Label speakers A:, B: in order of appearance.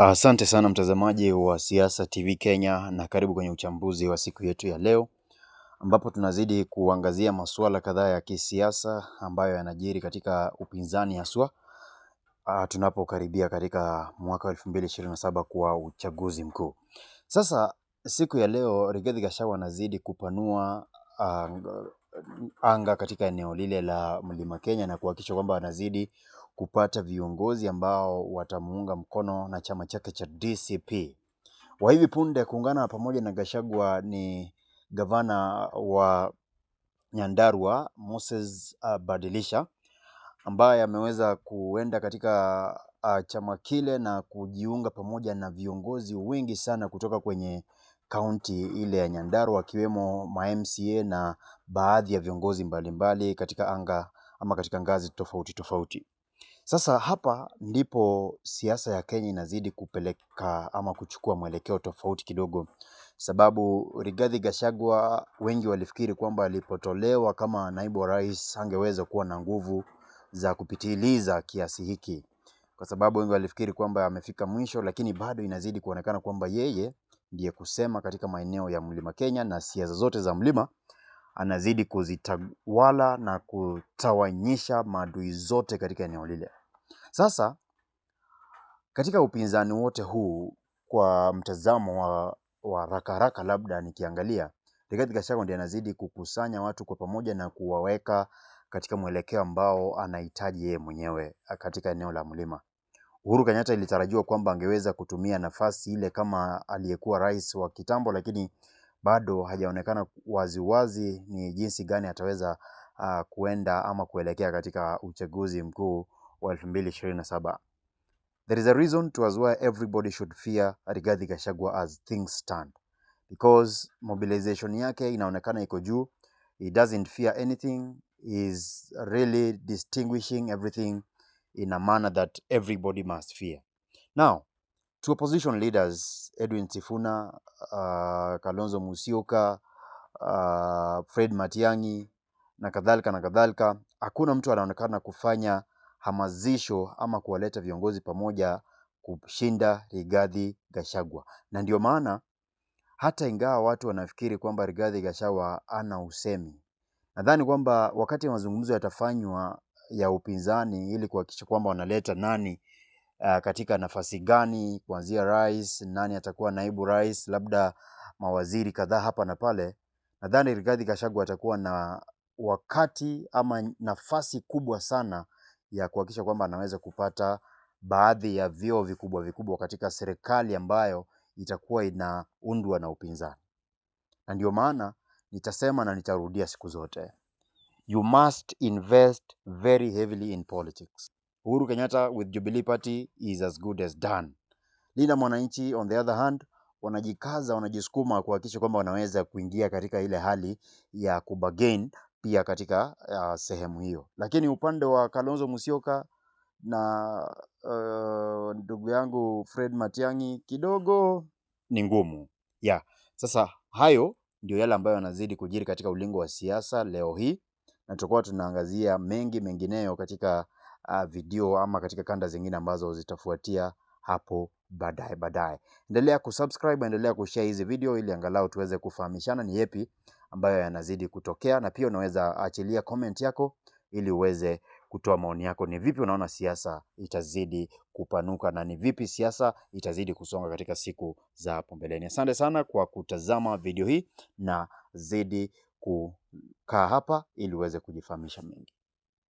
A: Asante sana mtazamaji wa Siasa TV Kenya na karibu kwenye uchambuzi wa siku yetu ya leo ambapo tunazidi kuangazia masuala kadhaa ya kisiasa ambayo yanajiri katika upinzani haswa tunapokaribia katika mwaka wa 2027 kwa uchaguzi mkuu. Sasa siku ya leo Rigathi Gachagua anazidi kupanua anga katika eneo lile la Mlima Kenya na kuhakikisha kwamba anazidi kupata viongozi ambao watamuunga mkono na chama chake cha DCP. Wa hivi punde kuungana pamoja na Gachagua ni gavana wa Nyandarua Moses Badilisha ambaye ameweza kuenda katika chama kile na kujiunga pamoja na viongozi wengi sana kutoka kwenye kaunti ile ya Nyandarua akiwemo ma-MCA na baadhi ya viongozi mbalimbali katika katika ngazi tofauti tofauti. Sasa hapa ndipo siasa ya Kenya inazidi kupeleka ama kuchukua mwelekeo tofauti kidogo, sababu Rigathi Gachagua wengi walifikiri kwamba alipotolewa kama naibu wa rais angeweza kuwa na nguvu za kupitiliza kiasi hiki, kwa sababu wengi walifikiri kwamba amefika mwisho, lakini bado inazidi kuonekana kwamba yeye ndiye kusema katika maeneo ya Mlima Kenya na siasa zote za mlima anazidi kuzitawala na kutawanyisha maadui zote katika eneo lile. Sasa katika upinzani wote huu kwa mtazamo wa haraka labda nikiangalia, Rigathi Gachagua ndiye anazidi kukusanya watu kwa pamoja na kuwaweka katika mwelekeo ambao anahitaji yeye mwenyewe katika eneo la mlima. Uhuru Kenyatta ilitarajiwa kwamba angeweza kutumia nafasi ile kama aliyekuwa rais wa kitambo, lakini bado hajaonekana waziwazi ni jinsi gani ataweza kuenda ama kuelekea katika uchaguzi mkuu wa 2027. There is a reason to as why everybody should fear Rigathi Gachagua as things stand, because mobilization yake inaonekana iko juu. He doesn't fear anything. He's really distinguishing everything in a manner that everybody must fear. Now, to opposition leaders, Edwin Sifuna, Kalonzo Musyoka, Fred Matiang'i na kadhalika, hakuna mtu anaonekana kufanya hamazisho ama kuwaleta viongozi pamoja kushinda Rigathi Gachagua. Na ndio maana hata ingawa watu wanafikiri kwamba Rigathi Gachagua ana usemi, nadhani kwamba wakati mazungumzo yatafanywa ya upinzani ili kuhakikisha kwamba wanaleta nani katika nafasi gani, kuanzia rais, nani atakuwa naibu rais, labda mawaziri kadhaa hapa na pale, nadhani Rigathi Gachagua atakuwa na wakati ama nafasi kubwa sana ya kuhakikisha kwamba anaweza kupata baadhi ya vyeo vikubwa katika serikali ambayo itakuwa inaundwa na upinzani. Na ndio maana nitasema na nitarudia siku zote, you must invest very heavily in politics. Uhuru Kenyatta with Jubilee Party is as good as done. Linda Mwananchi on the other hand wanajikaza, wanajisukuma kuhakikisha kwamba wanaweza kuingia katika ile hali ya kubagain pia katika sehemu hiyo. Lakini upande wa Kalonzo Musyoka na ndugu yangu Fred Matiang'i kidogo ni ngumu. Sasa hayo ndio yale ambayo yanazidi kujiri katika ulingo wa siasa leo hii, na tutakuwa tunaangazia mengineyo katika video ama katika kanda zingine ambazo zitafuatia hapo baadaye. Endelea kusubscribe, endelea kushare hizi video ili angalau tuweze kufahamishana ni yapi ambayo yanazidi kutokea, na pia unaweza achilia comment yako ili uweze kutoa maoni yako. Ni vipi unaona siasa itazidi kupanuka na ni vipi siasa itazidi kusonga katika siku za hapo mbeleni. Asante sana kwa kutazama video hii na zidi kukaa hapa ili uweze kujifahamisha mengi.